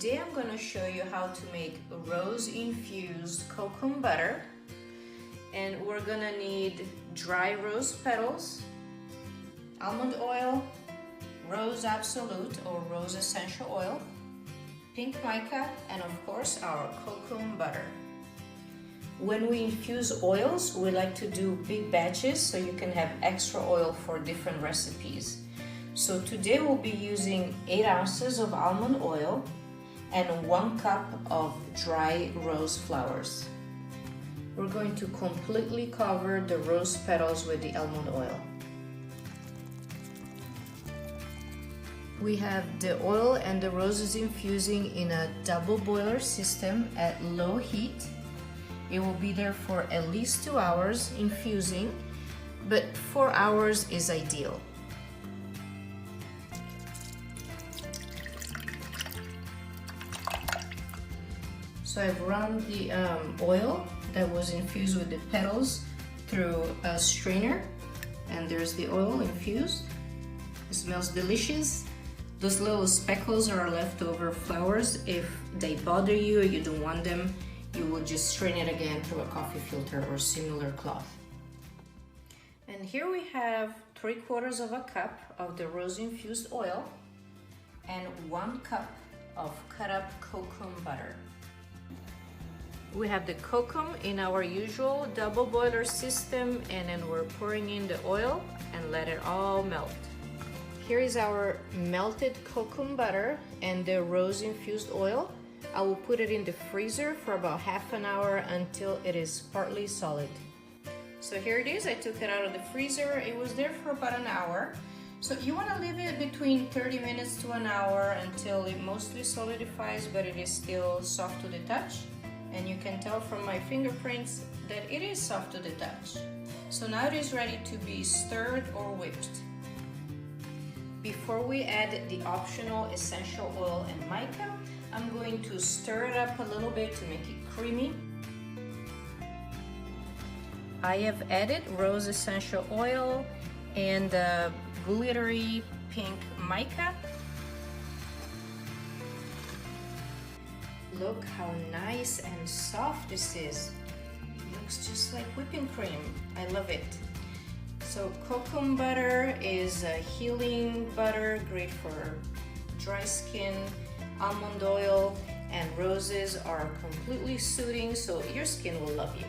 Today I'm going to show you how to make rose infused kokum butter, and we're going to need dry rose petals, almond oil, rose absolute or rose essential oil, pink mica, and of course our kokum butter. When we infuse oils, we like to do big batches so you can have extra oil for different recipes. So today we'll be using 8 ounces of almond oil and 1 cup of dry rose flowers. We're going to completely cover the rose petals with the almond oil. We have the oil and the roses infusing in a double boiler system at low heat. It will be there for at least 2 hours infusing, but 4 hours is ideal. So I've run the oil that was infused with the petals through a strainer, and there's the oil infused. It smells delicious. Those little speckles are leftover flowers. If they bother you or you don't want them, you will just strain it again through a coffee filter or similar cloth. And here we have 3/4 of a cup of the rose infused oil and 1 cup of cut up kokum butter. We have the kokum in our usual double boiler system, and then we're pouring in the oil and let it all melt. Here is our melted kokum butter and the rose infused oil. I will put it in the freezer for about half an hour until it is partly solid. So here it is. I took it out of the freezer. It was there for about an hour. So you want to leave it between 30 minutes to an hour until it mostly solidifies, but it is still soft to the touch. And you can tell from my fingerprints that it is soft to the touch. So now it is ready to be stirred or whipped. Before we add the optional essential oil and mica, I'm going to stir it up a little bit to make it creamy. I have added rose essential oil and the glittery pink mica. Look how nice and soft this is. It looks just like whipping cream. I love it. So kokum butter is a healing butter, great for dry skin. Almond oil and roses are completely soothing, so your skin will love you.